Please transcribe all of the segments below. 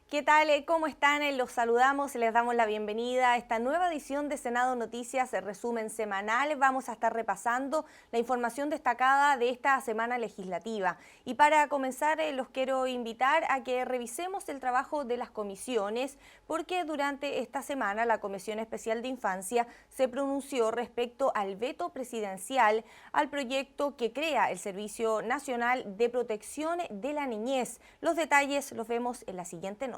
¿Qué tal? ¿Cómo están? Los saludamos y les damos la bienvenida a esta nueva edición de Senado Noticias, el resumen semanal. Vamos a estar repasando la información destacada de esta semana legislativa. Y para comenzar, los quiero invitar a que revisemos el trabajo de las comisiones, porque durante esta semana la Comisión Especial de Infancia se pronunció respecto al veto presidencial al proyecto que crea el Servicio Nacional de Protección de la Niñez. Los detalles los vemos en la siguiente nota.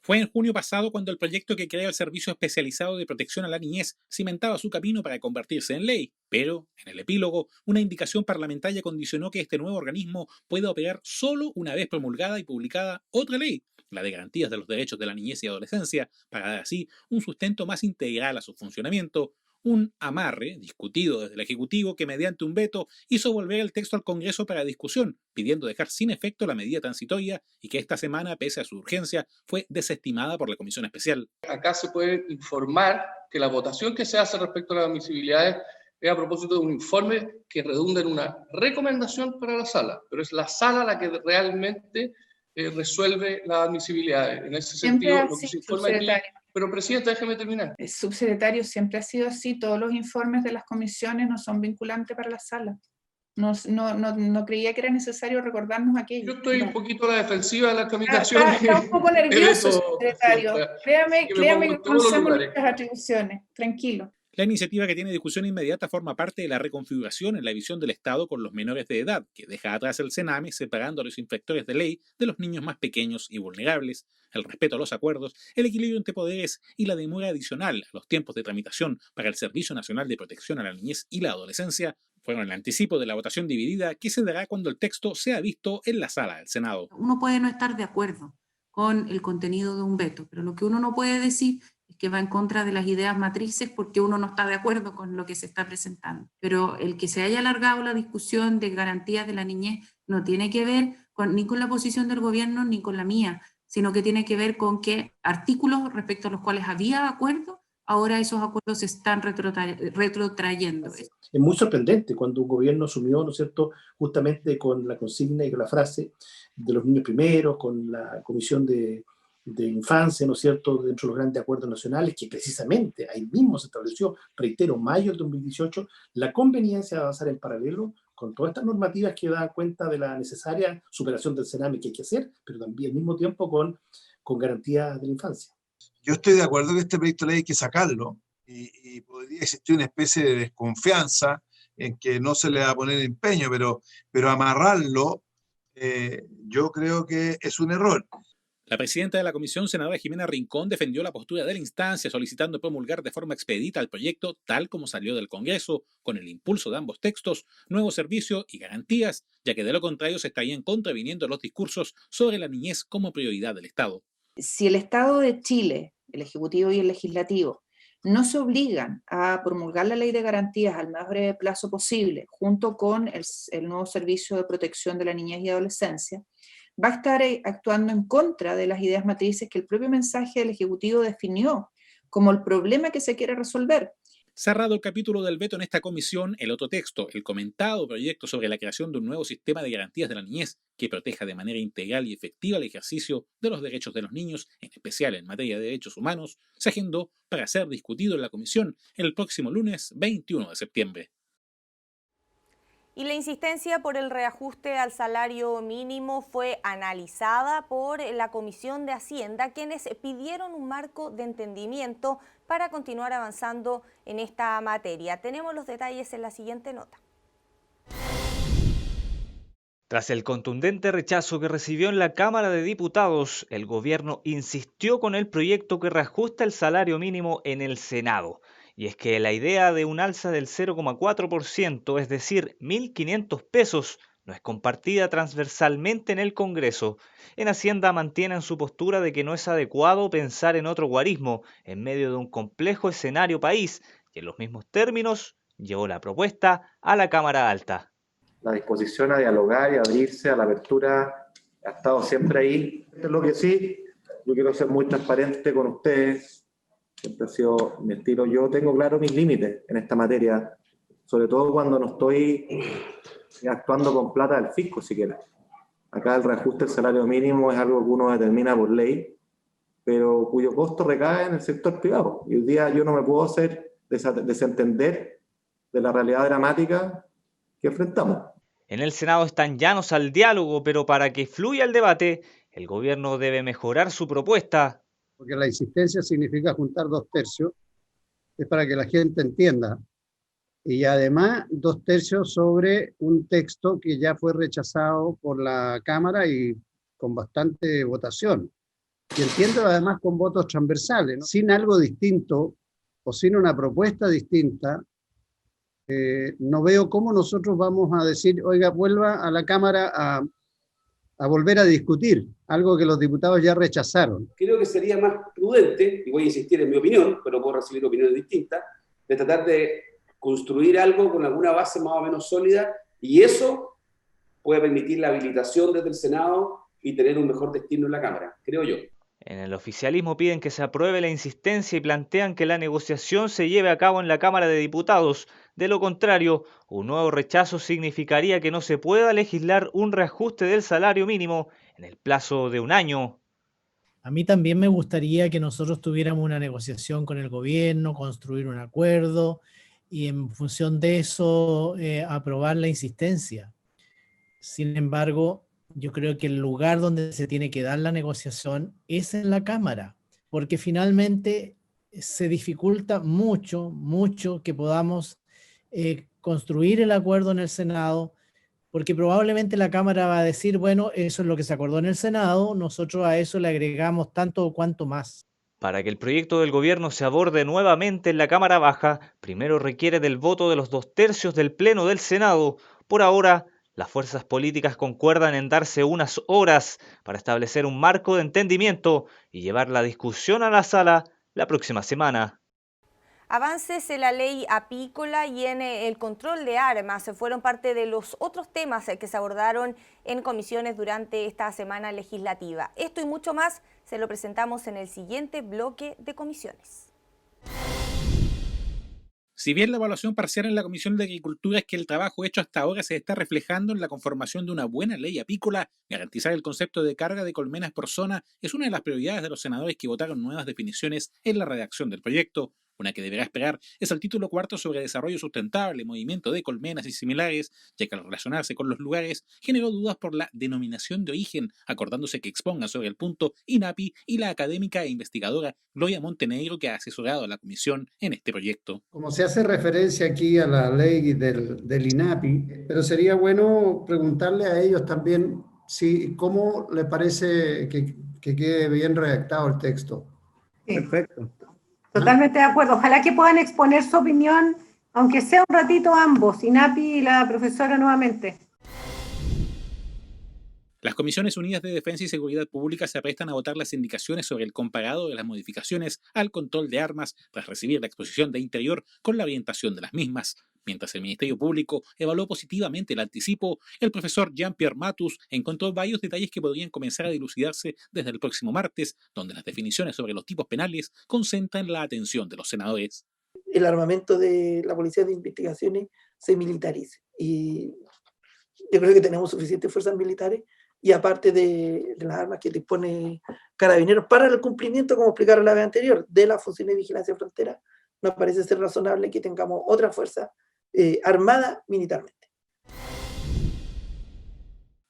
Fue en junio pasado cuando el proyecto que crea el Servicio Especializado de Protección a la Niñez cimentaba su camino para convertirse en ley, pero, en el epílogo, una indicación parlamentaria condicionó que este nuevo organismo pueda operar solo una vez promulgada y publicada otra ley, la de Garantías de los Derechos de la Niñez y Adolescencia, para dar así un sustento más integral a su funcionamiento. Un amarre discutido desde el Ejecutivo que mediante un veto hizo volver el texto al Congreso para discusión, pidiendo dejar sin efecto la medida transitoria y que esta semana, pese a su urgencia, fue desestimada por la Comisión Especial. Acá se puede informar que la votación que se hace respecto a las admisibilidades es a propósito de un informe que redunda en una recomendación para la sala, pero es la sala la que realmente resuelve las admisibilidades. En ese sentido, lo que se informa aquí... Pero, Presidenta, déjeme terminar. El subsecretario, siempre ha sido así. Todos los informes de las comisiones no son vinculantes para la sala. No creía que era necesario recordarnos aquello. Yo estoy un poquito a la defensiva de la tramitación. Está un poco nervioso, subsecretario. Créame que conocemos nuestras atribuciones. Tranquilo. La iniciativa que tiene discusión inmediata forma parte de la reconfiguración en la visión del Estado con los menores de edad, que deja atrás el Sename separando a los infractores de ley de los niños más pequeños y vulnerables, el respeto a los acuerdos, el equilibrio entre poderes y la demora adicional a los tiempos de tramitación para el Servicio Nacional de Protección a la Niñez y la Adolescencia fueron el anticipo de la votación dividida que se dará cuando el texto sea visto en la sala del Senado. Uno puede no estar de acuerdo con el contenido de un veto, pero lo que uno no puede decir es que va en contra de las ideas matrices porque uno no está de acuerdo con lo que se está presentando. Pero el que se haya alargado la discusión de garantías de la niñez no tiene que ver ni con la posición del gobierno ni con la mía, sino que tiene que ver con que artículos respecto a los cuales había acuerdo, ahora esos acuerdos se están retrotrayendo. Es muy sorprendente cuando un gobierno asumió, ¿no es cierto?, justamente con la consigna y con la frase de los niños primeros, con la comisión de infancia, ¿no es cierto?, dentro de los grandes acuerdos nacionales, que precisamente ahí mismo se estableció, reitero, mayo del 2018, la conveniencia de avanzar en paralelo con todas estas normativas que dan cuenta de la necesaria superación del Sename que hay que hacer, pero también al mismo tiempo con garantías de la infancia. Yo estoy de acuerdo que este proyecto de ley hay que sacarlo y podría existir una especie de desconfianza en que no se le va a poner empeño, pero amarrarlo yo creo que es un error. La presidenta de la comisión, senadora Jimena Rincón, defendió la postura de la instancia solicitando promulgar de forma expedita el proyecto tal como salió del Congreso, con el impulso de ambos textos, nuevo servicio y garantías, ya que de lo contrario se estarían contraviniendo los discursos sobre la niñez como prioridad del Estado. Si el Estado de Chile, el Ejecutivo y el Legislativo, no se obligan a promulgar la ley de garantías al más breve plazo posible, junto con el nuevo Servicio de Protección de la Niñez y Adolescencia, va a estar actuando en contra de las ideas matrices que el propio mensaje del Ejecutivo definió como el problema que se quiere resolver. Cerrado el capítulo del veto en esta comisión, el otro texto, el comentado proyecto sobre la creación de un nuevo sistema de garantías de la niñez que proteja de manera integral y efectiva el ejercicio de los derechos de los niños, en especial en materia de derechos humanos, se agendó para ser discutido en la comisión el próximo lunes 21 de septiembre. Y la insistencia por el reajuste al salario mínimo fue analizada por la Comisión de Hacienda, quienes pidieron un marco de entendimiento para continuar avanzando en esta materia. Tenemos los detalles en la siguiente nota. Tras el contundente rechazo que recibió en la Cámara de Diputados, el gobierno insistió con el proyecto que reajusta el salario mínimo en el Senado. Y es que la idea de un alza del 0,4%, es decir, 1.500 pesos, no es compartida transversalmente en el Congreso. En Hacienda mantienen su postura de que no es adecuado pensar en otro guarismo en medio de un complejo escenario país, y en los mismos términos llevó la propuesta a la Cámara Alta. La disposición a dialogar y abrirse a la apertura ha estado siempre ahí. Lo que sí, yo quiero ser muy transparente con ustedes. Siempre ha sido mi estilo. Yo tengo claro mis límites en esta materia, sobre todo cuando no estoy actuando con plata del fisco siquiera. Acá el reajuste del salario mínimo es algo que uno determina por ley, pero cuyo costo recae en el sector privado. Y hoy día yo no me puedo hacer desentender de la realidad dramática que enfrentamos. En el Senado están llanos al diálogo, pero para que fluya el debate, el gobierno debe mejorar su propuesta. Porque la insistencia significa juntar 2/3, es para que la gente entienda. Y además 2/3 sobre un texto que ya fue rechazado por la Cámara y con bastante votación. Y entiendo además con votos transversales, ¿no? Sin algo distinto o sin una propuesta distinta, no veo cómo nosotros vamos a decir, oiga, vuelva a la Cámara a volver a discutir algo que los diputados ya rechazaron. Creo que sería más prudente, y voy a insistir en mi opinión, pero puedo recibir opiniones distintas, de tratar de construir algo con alguna base más o menos sólida, y eso puede permitir la habilitación desde el Senado y tener un mejor destino en la Cámara, creo yo. En el oficialismo piden que se apruebe la insistencia y plantean que la negociación se lleve a cabo en la Cámara de Diputados. De lo contrario, un nuevo rechazo significaría que no se pueda legislar un reajuste del salario mínimo en el plazo de un año. A mí también me gustaría que nosotros tuviéramos una negociación con el gobierno, construir un acuerdo y en función de eso aprobar la insistencia. Sin embargo, yo creo que el lugar donde se tiene que dar la negociación es en la Cámara, porque finalmente se dificulta mucho que podamos construir el acuerdo en el Senado, porque probablemente la Cámara va a decir, bueno, eso es lo que se acordó en el Senado, nosotros a eso le agregamos tanto o cuanto más. Para que el proyecto del gobierno se aborde nuevamente en la Cámara Baja, primero requiere del voto de los 2/3 del Pleno del Senado. Por ahora, las fuerzas políticas concuerdan en darse unas horas para establecer un marco de entendimiento y llevar la discusión a la sala la próxima semana. Avances en la ley apícola y en el control de armas fueron parte de los otros temas que se abordaron en comisiones durante esta semana legislativa. Esto y mucho más se lo presentamos en el siguiente bloque de comisiones. Si bien la evaluación parcial en la Comisión de Agricultura es que el trabajo hecho hasta ahora se está reflejando en la conformación de una buena ley apícola, garantizar el concepto de carga de colmenas por zona es una de las prioridades de los senadores que votaron nuevas definiciones en la redacción del proyecto. Una que deberá esperar es el título 4 sobre desarrollo sustentable, movimiento de colmenas y similares, ya que al relacionarse con los lugares generó dudas por la denominación de origen, acordándose que exponga sobre el punto INAPI y la académica e investigadora Gloria Montenegro, que ha asesorado a la comisión en este proyecto. Como se hace referencia aquí a la ley del INAPI, pero sería bueno preguntarle a ellos también cómo les parece que quede bien redactado el texto. Sí. Perfecto. Totalmente de acuerdo. Ojalá que puedan exponer su opinión, aunque sea un ratito ambos, INAPI y la profesora nuevamente. Las Comisiones Unidas de Defensa y Seguridad Pública se aprestan a votar las indicaciones sobre el comparado de las modificaciones al control de armas tras recibir la exposición de Interior con la orientación de las mismas. Mientras el Ministerio Público evaluó positivamente el anticipo, el profesor Jean-Pierre Matus encontró varios detalles que podrían comenzar a dilucidarse desde el próximo martes, donde las definiciones sobre los tipos penales concentran la atención de los senadores. El armamento de la Policía de Investigaciones se militarice. Y yo creo que tenemos suficientes fuerzas militares y aparte de las armas que dispone Carabineros para el cumplimiento, como explicaron la vez anterior, de las funciones de vigilancia frontera, nos parece ser razonable que tengamos otra fuerza armada militarmente.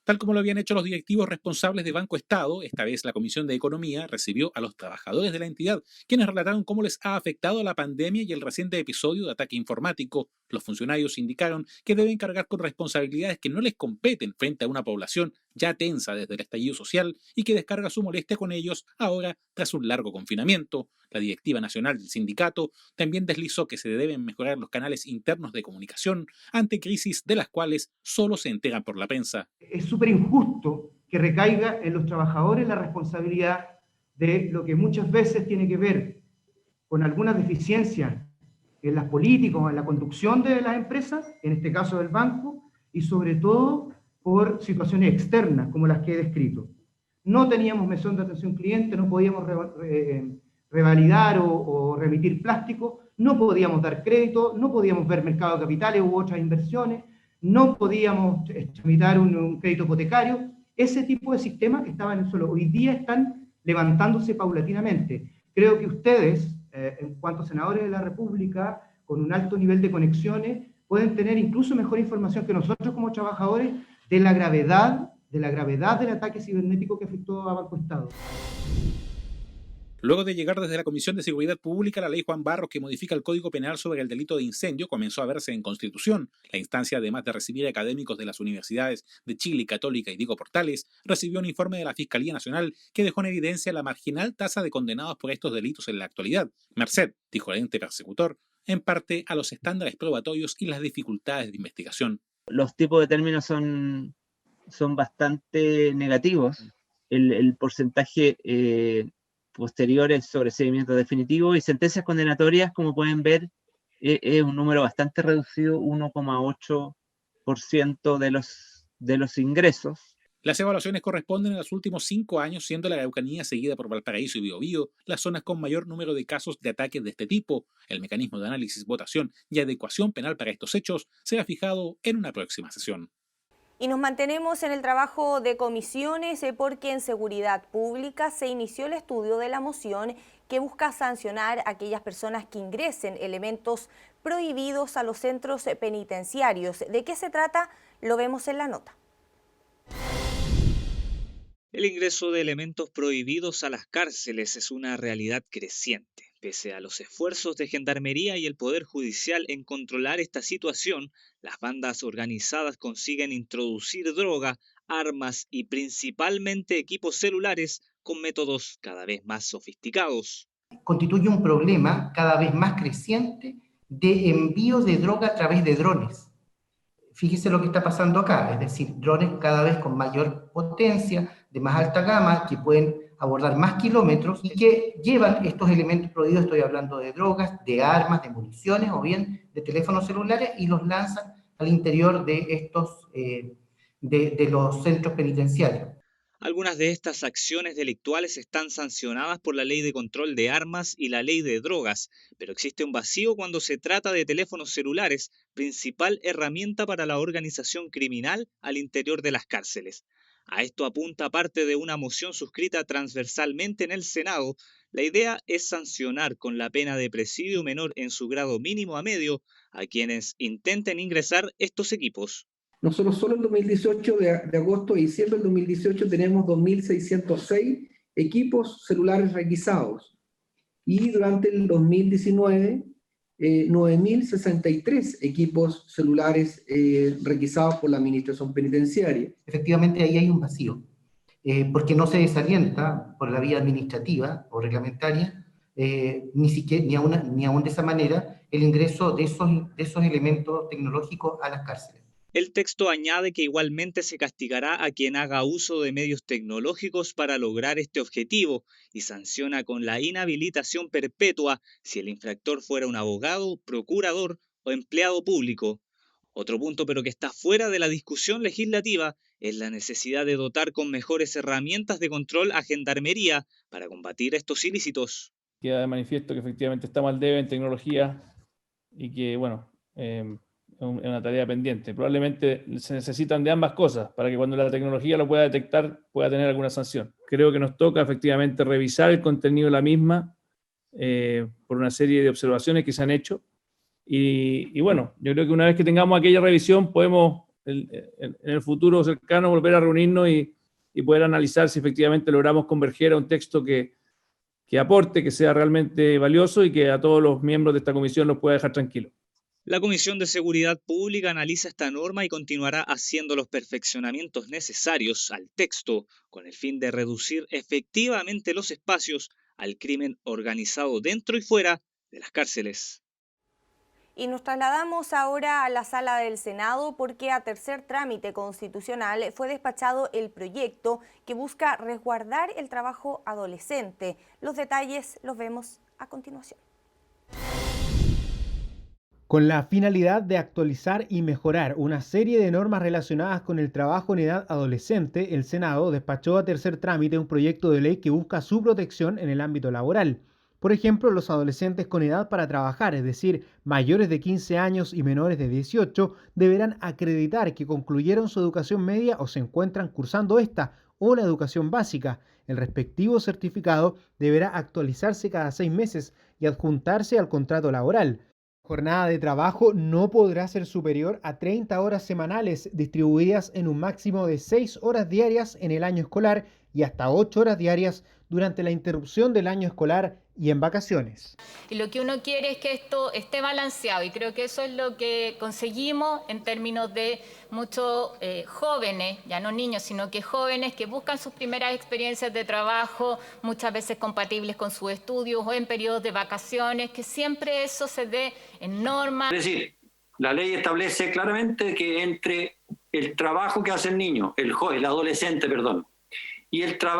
Tal como lo habían hecho los directivos responsables de Banco Estado, esta vez la Comisión de Economía recibió a los trabajadores de la entidad, quienes relataron cómo les ha afectado la pandemia y el reciente episodio de ataque informático. Los funcionarios indicaron que deben cargar con responsabilidades que no les competen frente a una población ya tensa desde el estallido social y que descarga su molestia con ellos ahora tras un largo confinamiento. La directiva nacional del sindicato también deslizó que se deben mejorar los canales internos de comunicación ante crisis de las cuales solo se enteran por la prensa. Es súper injusto que recaiga en los trabajadores la responsabilidad de lo que muchas veces tiene que ver con algunas deficiencias en las políticas o en la conducción de las empresas, en este caso del banco, y sobre todo por situaciones externas como las que he descrito. No teníamos mesón de atención cliente, no podíamos revalidar o remitir plástico, no podíamos dar crédito, no podíamos ver mercado de capitales u otras inversiones, no podíamos tramitar un crédito hipotecario, ese tipo de sistemas estaban en el suelo. Hoy día están levantándose paulatinamente. Creo que ustedes, en cuanto a senadores de la República, con un alto nivel de conexiones, pueden tener incluso mejor información que nosotros como trabajadores de la gravedad del ataque cibernético que afectó a Banco Estado. Luego de llegar desde la Comisión de Seguridad Pública, la ley Juan Barros que modifica el Código Penal sobre el delito de incendio comenzó a verse en Constitución. La instancia, además de recibir académicos de las universidades de Chile, Católica y Diego Portales, recibió un informe de la Fiscalía Nacional que dejó en evidencia la marginal tasa de condenados por estos delitos en la actualidad, merced, dijo el ente persecutor, en parte a los estándares probatorios y las dificultades de investigación. Los tipos de términos son bastante negativos. El porcentaje posteriores sobre seguimiento definitivo y sentencias condenatorias, como pueden ver, es un número bastante reducido, 1,8% de los ingresos. Las evaluaciones corresponden a los últimos 5 años, siendo la Araucanía, seguida por Valparaíso y Biobío, las zonas con mayor número de casos de ataques de este tipo. El mecanismo de análisis, votación y adecuación penal para estos hechos será fijado en una próxima sesión. Y nos mantenemos en el trabajo de comisiones porque en Seguridad Pública se inició el estudio de la moción que busca sancionar a aquellas personas que ingresen elementos prohibidos a los centros penitenciarios. ¿De qué se trata? Lo vemos en la nota. El ingreso de elementos prohibidos a las cárceles es una realidad creciente. Pese a los esfuerzos de Gendarmería y el Poder Judicial en controlar esta situación, las bandas organizadas consiguen introducir droga, armas y principalmente equipos celulares con métodos cada vez más sofisticados. Constituye un problema cada vez más creciente de envío de droga a través de drones. Fíjese lo que está pasando acá, es decir, drones cada vez con mayor potencia, de más alta gama, que pueden abordar más kilómetros y que llevan estos elementos prohibidos, estoy hablando de drogas, de armas, de municiones o bien de teléfonos celulares y los lanzan al interior de estos, de los centros penitenciarios. Algunas de estas acciones delictuales están sancionadas por la Ley de Control de Armas y la Ley de Drogas, pero existe un vacío cuando se trata de teléfonos celulares, principal herramienta para la organización criminal al interior de las cárceles. A esto apunta parte de una moción suscrita transversalmente en el Senado. La idea es sancionar con la pena de presidio menor en su grado mínimo a medio a quienes intenten ingresar estos equipos. Nosotros solo en 2018, de agosto a diciembre del 2018, tenemos 2.606 equipos celulares requisados. Y durante el 2019, 9.063 equipos celulares requisados por la Administración Penitenciaria. Efectivamente, ahí hay un vacío, porque no se desalienta por la vía administrativa o reglamentaria, ni aún de esa manera, el ingreso de esos elementos tecnológicos a las cárceles. El texto añade que igualmente se castigará a quien haga uso de medios tecnológicos para lograr este objetivo y sanciona con la inhabilitación perpetua si el infractor fuera un abogado, procurador o empleado público. Otro punto, pero que está fuera de la discusión legislativa, es la necesidad de dotar con mejores herramientas de control a Gendarmería para combatir estos ilícitos. Queda de manifiesto que efectivamente estamos al debe en tecnología y que, bueno, es una tarea pendiente. Probablemente se necesitan de ambas cosas para que cuando la tecnología lo pueda detectar pueda tener alguna sanción. Creo que nos toca efectivamente revisar el contenido de la misma por una serie de observaciones que se han hecho y bueno, yo creo que una vez que tengamos aquella revisión podemos en el futuro cercano volver a reunirnos y poder analizar si efectivamente logramos converger a un texto que aporte, que sea realmente valioso y que a todos los miembros de esta comisión los pueda dejar tranquilos. La Comisión de Seguridad Pública analiza esta norma y continuará haciendo los perfeccionamientos necesarios al texto con el fin de reducir efectivamente los espacios al crimen organizado dentro y fuera de las cárceles. Y nos trasladamos ahora a la sala del Senado porque a tercer trámite constitucional fue despachado el proyecto que busca resguardar el trabajo adolescente. Los detalles los vemos a continuación. Con la finalidad de actualizar y mejorar una serie de normas relacionadas con el trabajo en edad adolescente, el Senado despachó a tercer trámite un proyecto de ley que busca su protección en el ámbito laboral. Por ejemplo, los adolescentes con edad para trabajar, es decir, mayores de 15 años y menores de 18, deberán acreditar que concluyeron su educación media o se encuentran cursando esta o la educación básica. El respectivo certificado deberá actualizarse cada 6 meses y adjuntarse al contrato laboral. La jornada de trabajo no podrá ser superior a 30 horas semanales, distribuidas en un máximo de 6 horas diarias en el año escolar y hasta 8 horas diarias durante la interrupción del año escolar y en vacaciones. Y lo que uno quiere es que esto esté balanceado, y creo que eso es lo que conseguimos en términos de muchos jóvenes, ya no niños, sino que jóvenes que buscan sus primeras experiencias de trabajo, muchas veces compatibles con sus estudios o en periodos de vacaciones, que siempre eso se dé en normas. Es decir, la ley establece claramente que entre el trabajo que hace el niño, el adolescente,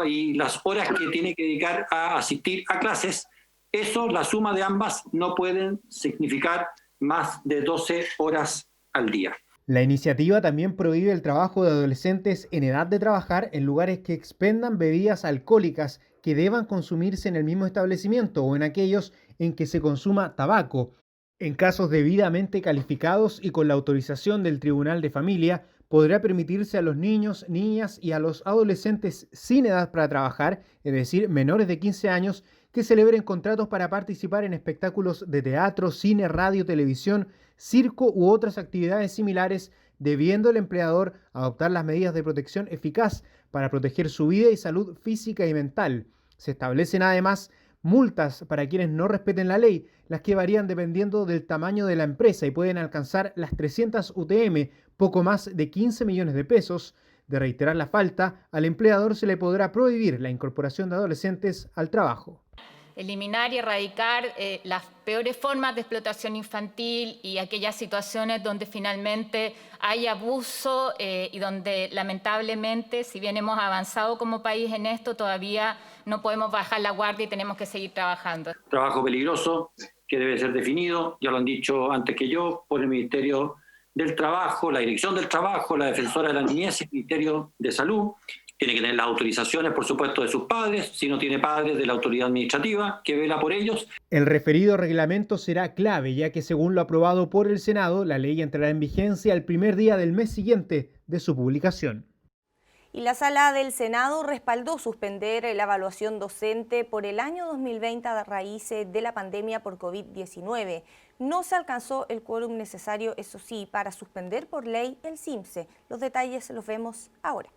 y las horas que tiene que dedicar a asistir a clases, eso, la suma de ambas, no pueden significar más de 12 horas al día. La iniciativa también prohíbe el trabajo de adolescentes en edad de trabajar en lugares que expendan bebidas alcohólicas que deban consumirse en el mismo establecimiento o en aquellos en que se consuma tabaco. En casos debidamente calificados y con la autorización del Tribunal de Familia, podrá permitirse a los niños, niñas y a los adolescentes sin edad para trabajar, es decir, menores de 15 años, que celebren contratos para participar en espectáculos de teatro, cine, radio, televisión, circo u otras actividades similares, debiendo el empleador adoptar las medidas de protección eficaz para proteger su vida y salud física y mental. Se establecen además multas para quienes no respeten la ley, las que varían dependiendo del tamaño de la empresa y pueden alcanzar las 300 UTM, poco más de 15 millones de pesos. De reiterar la falta, al empleador se le podrá prohibir la incorporación de adolescentes al trabajo. Eliminar y erradicar las peores formas de explotación infantil y aquellas situaciones donde finalmente hay abuso y donde lamentablemente, si bien hemos avanzado como país en esto, todavía no podemos bajar la guardia y tenemos que seguir trabajando. Trabajo peligroso que debe ser definido, ya lo han dicho antes que yo, por el Ministerio del Trabajo, la Dirección del Trabajo, la Defensora de la Niñez y el Ministerio de Salud. Tiene que tener las autorizaciones, por supuesto, de sus padres, si no tiene padres, de la autoridad administrativa que vela por ellos. El referido reglamento será clave, ya que según lo aprobado por el Senado, la ley entrará en vigencia el primer día del mes siguiente de su publicación. Y la Sala del Senado respaldó suspender la evaluación docente por el año 2020 a raíz de la pandemia por COVID-19. No se alcanzó el quórum necesario, eso sí, para suspender por ley el CIMSE. Los detalles los vemos ahora.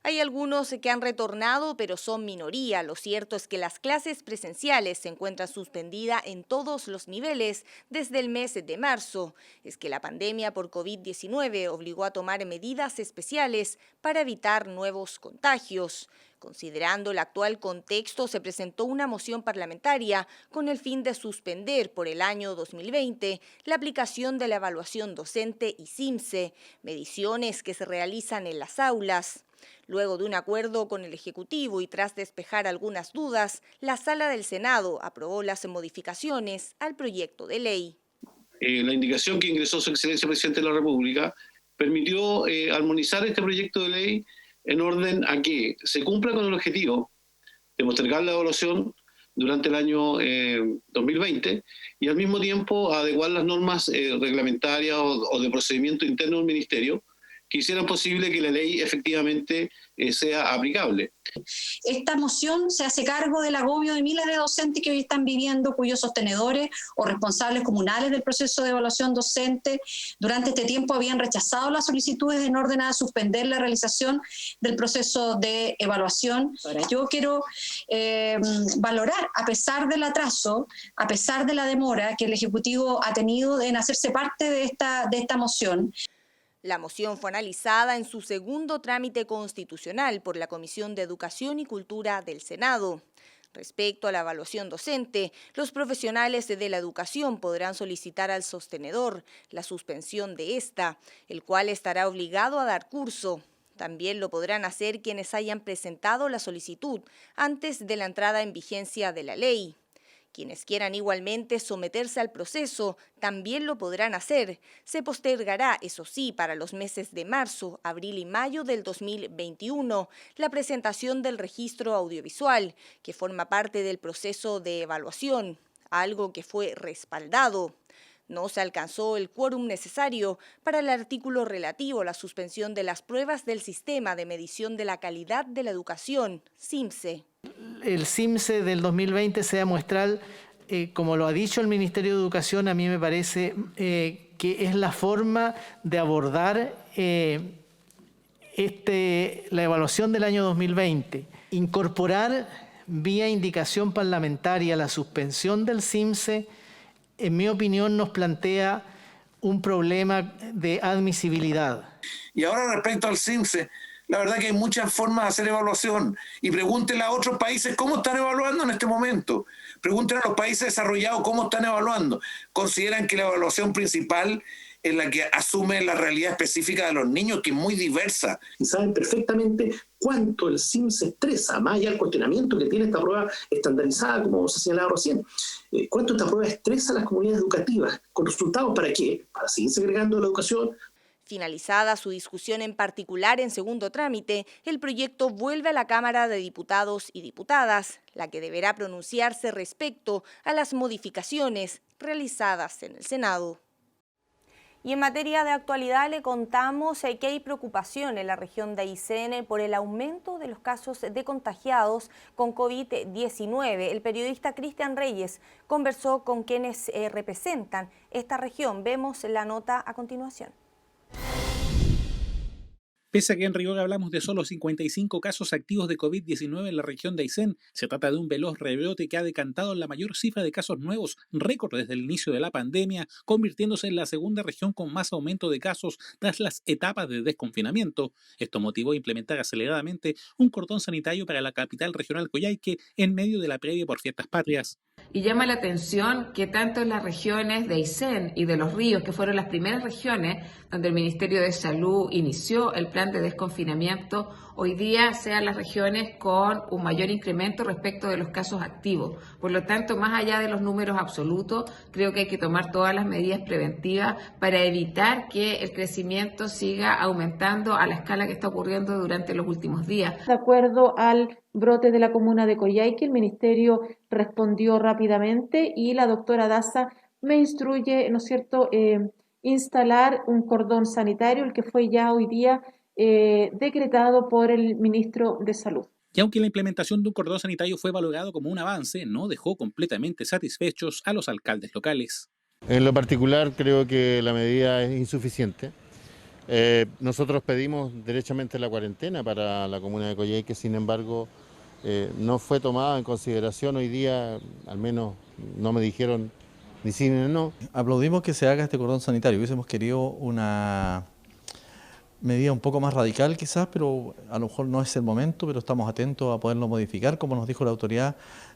Hay algunos que han retornado, pero son minoría. Lo cierto es que las clases presenciales se encuentran suspendidas en todos los niveles desde el mes de marzo. Es que la pandemia por COVID-19 obligó a tomar medidas especiales para evitar nuevos contagios. Considerando el actual contexto, se presentó una moción parlamentaria con el fin de suspender por el año 2020 la aplicación de la evaluación docente y CIMSE, mediciones que se realizan en las aulas. Luego de un acuerdo con el Ejecutivo y tras despejar algunas dudas, la Sala del Senado aprobó las modificaciones al proyecto de ley. La indicación que ingresó Su Excelencia Presidente de la República permitió armonizar este proyecto de ley en orden a que se cumpla con el objetivo de postergar la evaluación durante el año 2020 y al mismo tiempo adecuar las normas reglamentarias o de procedimiento interno del Ministerio que hicieran posible que la ley efectivamente sea aplicable. Esta moción se hace cargo del agobio de miles de docentes que hoy están viviendo, cuyos sostenedores o responsables comunales del proceso de evaluación docente durante este tiempo habían rechazado las solicitudes en orden a suspender la realización del proceso de evaluación. Yo quiero valorar, a pesar del atraso, a pesar de la demora que el Ejecutivo ha tenido en hacerse parte de esta moción. La moción fue analizada en su segundo trámite constitucional por la Comisión de Educación y Cultura del Senado. Respecto a la evaluación docente, los profesionales de la educación podrán solicitar al sostenedor la suspensión de esta, el cual estará obligado a dar curso. También lo podrán hacer quienes hayan presentado la solicitud antes de la entrada en vigencia de la ley. Quienes quieran igualmente someterse al proceso también lo podrán hacer. Se postergará, eso sí, para los meses de marzo, abril y mayo del 2021, la presentación del registro audiovisual, que forma parte del proceso de evaluación, algo que fue respaldado. No se alcanzó el quórum necesario para el artículo relativo a la suspensión de las pruebas del Sistema de Medición de la Calidad de la Educación, SIMSE. El SIMSE del 2020 sea muestral, como lo ha dicho el Ministerio de Educación, a mí me parece que es la forma de abordar la evaluación del año 2020. Incorporar vía indicación parlamentaria la suspensión del SIMSE, en mi opinión, nos plantea un problema de admisibilidad. Y ahora respecto al SIMSE, la verdad que hay muchas formas de hacer evaluación. Y pregúntenle a otros países cómo están evaluando en este momento. Pregúntenle a los países desarrollados cómo están evaluando. ¿Consideran que la evaluación principal es la que asume la realidad específica de los niños, que es muy diversa? Y saben perfectamente cuánto el SIMSE estresa, más allá del cuestionamiento que tiene esta prueba estandarizada, como se señalaba recién. Cuánto esta prueba estresa a las comunidades educativas. ¿Con resultados para qué? Para seguir segregando la educación. Finalizada su discusión en particular en segundo trámite, el proyecto vuelve a la Cámara de Diputados y Diputadas, la que deberá pronunciarse respecto a las modificaciones realizadas en el Senado. Y en materia de actualidad le contamos que hay preocupación en la región de Aysén por el aumento de los casos de contagiados con COVID-19. El periodista Cristian Reyes conversó con quienes representan esta región. Vemos la nota a continuación. Pese a que en rigor hablamos de solo 55 casos activos de COVID-19 en la región de Aysén, se trata de un veloz rebrote que ha decantado en la mayor cifra de casos nuevos, récord desde el inicio de la pandemia, convirtiéndose en la segunda región con más aumento de casos tras las etapas de desconfinamiento. Esto motivó a implementar aceleradamente un cordón sanitario para la capital regional Coyhaique en medio de la previa por fiestas patrias. Y llama la atención que tanto en las regiones de Aysén y de Los Ríos, que fueron las primeras regiones donde el Ministerio de Salud inició el plan de desconfinamiento, hoy día sean las regiones con un mayor incremento respecto de los casos activos. Por lo tanto, más allá de los números absolutos, creo que hay que tomar todas las medidas preventivas para evitar que el crecimiento siga aumentando a la escala que está ocurriendo durante los últimos días. De acuerdo al brote de la comuna de Coyhaique, el Ministerio respondió rápidamente y la doctora Daza me instruye, ¿no es cierto?, instalar un cordón sanitario, el que fue ya hoy día decretado por el ministro de Salud. Y aunque la implementación de un cordón sanitario fue valorado como un avance, no dejó completamente satisfechos a los alcaldes locales. En lo particular, creo que la medida es insuficiente. Nosotros pedimos derechamente la cuarentena para la comuna de Coyhaique, sin embargo, no fue tomada en consideración hoy día, al menos no me dijeron ni sí ni no. Aplaudimos que se haga este cordón sanitario, hubiésemos querido una medida un poco más radical quizás, pero a lo mejor no es el momento, pero estamos atentos a poderlo modificar, como nos dijo la autoridad,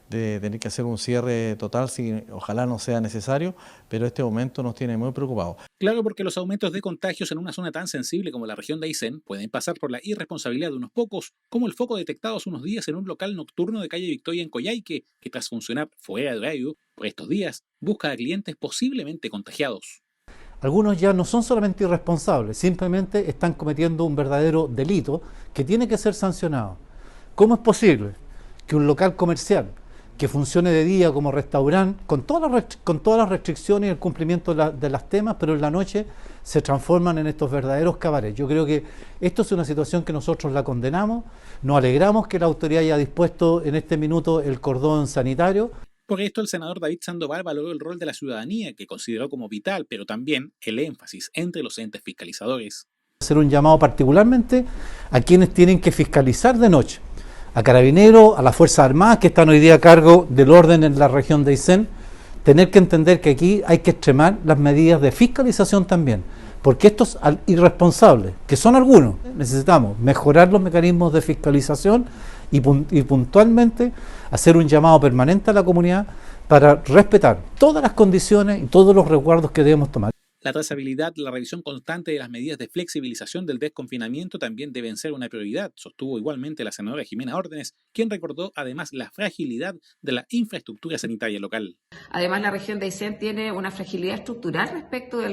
de tener que hacer un cierre total, si ojalá no sea necesario, pero este momento nos tiene muy preocupados. Claro, porque los aumentos de contagios en una zona tan sensible como la región de Aysén pueden pasar por la irresponsabilidad de unos pocos, como el foco detectado hace unos días en un local nocturno de calle Victoria en Coyhaique, que tras funcionar fuera de horario por estos días, busca a clientes posiblemente contagiados. Algunos ya no son solamente irresponsables, simplemente están cometiendo un verdadero delito que tiene que ser sancionado. ¿Cómo es posible que un local comercial que funcione de día como restaurante, con todas las restricciones y el cumplimiento de las temas, pero en la noche se transforman en estos verdaderos cabarets? Yo creo que esto es una situación que nosotros la condenamos, nos alegramos que la autoridad haya dispuesto en este minuto el cordón sanitario. Por esto, el senador David Sandoval valoró el rol de la ciudadanía, que consideró como vital, pero también el énfasis entre los entes fiscalizadores. Hacer un llamado particularmente a quienes tienen que fiscalizar de noche, a Carabineros, a las Fuerzas Armadas que están hoy día a cargo del orden en la región de Aysén, tener que entender que aquí hay que extremar las medidas de fiscalización también, porque estos irresponsables, que son algunos, necesitamos mejorar los mecanismos de fiscalización y puntualmente hacer un llamado permanente a la comunidad para respetar todas las condiciones y todos los resguardos que debemos tomar. La trazabilidad, la revisión constante de las medidas de flexibilización del desconfinamiento también deben ser una prioridad, sostuvo igualmente la senadora Jimena Órdenes, quien recordó además la fragilidad de la infraestructura sanitaria local. Además, la región de Aysén tiene una fragilidad estructural respecto de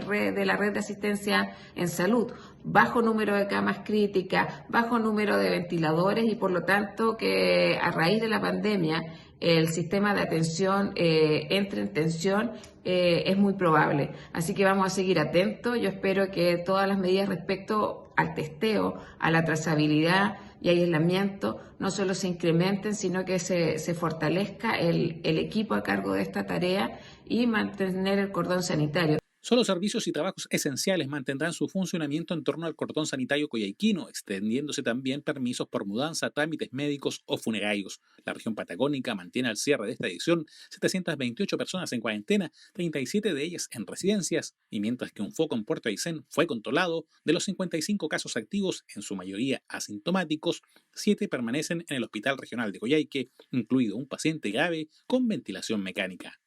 la red de asistencia en salud. Bajo número de camas críticas, bajo número de ventiladores y por lo tanto que a raíz de la pandemia el sistema de atención entre en tensión es muy probable. Así que vamos a seguir atentos. Yo espero que todas las medidas respecto al testeo, a la trazabilidad y aislamiento no solo se incrementen, sino que se fortalezca el equipo a cargo de esta tarea y mantener el cordón sanitario. Solo servicios y trabajos esenciales mantendrán su funcionamiento en torno al cordón sanitario coyhaiquino, extendiéndose también permisos por mudanza, trámites médicos o funerarios. La región patagónica mantiene al cierre de esta edición 728 personas en cuarentena, 37 de ellas en residencias, y mientras que un foco en Puerto Aysén fue controlado, de los 55 casos activos, en su mayoría asintomáticos, 7 permanecen en el Hospital Regional de Coyhaique, incluido un paciente grave con ventilación mecánica.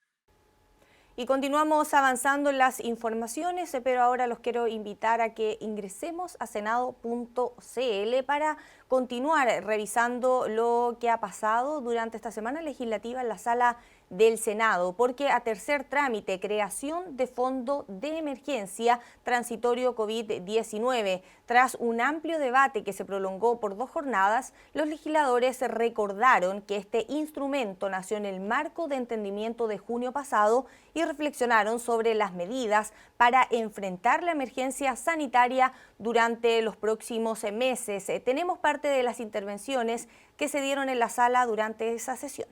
Y continuamos avanzando en las informaciones, pero ahora los quiero invitar a que ingresemos a senado.cl para continuar revisando lo que ha pasado durante esta semana legislativa en la sala del Senado, porque a tercer trámite, creación de fondo de emergencia transitorio COVID-19. Tras un amplio debate que se prolongó por 2 jornadas, los legisladores recordaron que este instrumento nació en el marco de entendimiento de junio pasado y reflexionaron sobre las medidas para enfrentar la emergencia sanitaria durante los próximos meses. Tenemos parte de las intervenciones que se dieron en la sala durante esa sesión.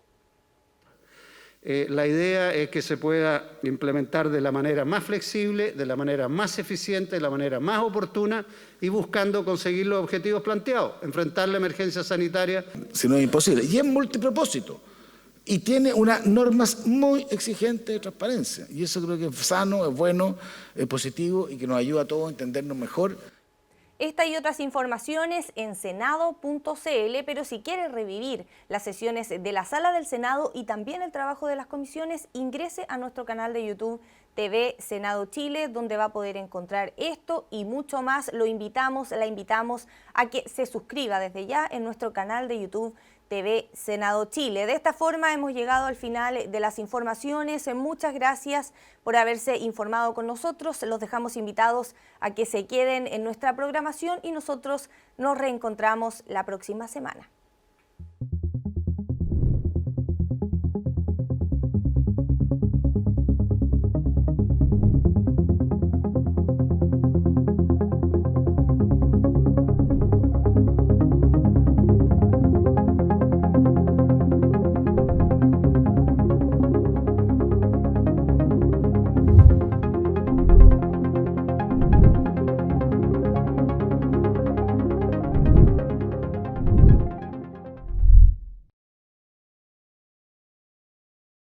La idea es que se pueda implementar de la manera más flexible, de la manera más eficiente, de la manera más oportuna y buscando conseguir los objetivos planteados, enfrentar la emergencia sanitaria. Si no es imposible. Y es multipropósito. Y tiene unas normas muy exigentes de transparencia. Y eso creo que es sano, es bueno, es positivo y que nos ayuda a todos a entendernos mejor. Esta y otras informaciones en senado.cl, pero si quiere revivir las sesiones de la Sala del Senado y también el trabajo de las comisiones, ingrese a nuestro canal de YouTube TV Senado Chile, donde va a poder encontrar esto y mucho más. La invitamos a que se suscriba desde ya en nuestro canal de YouTube TV Senado Chile. De esta forma hemos llegado al final de las informaciones. Muchas gracias por haberse informado con nosotros. Los dejamos invitados a que se queden en nuestra programación y nosotros nos reencontramos la próxima semana.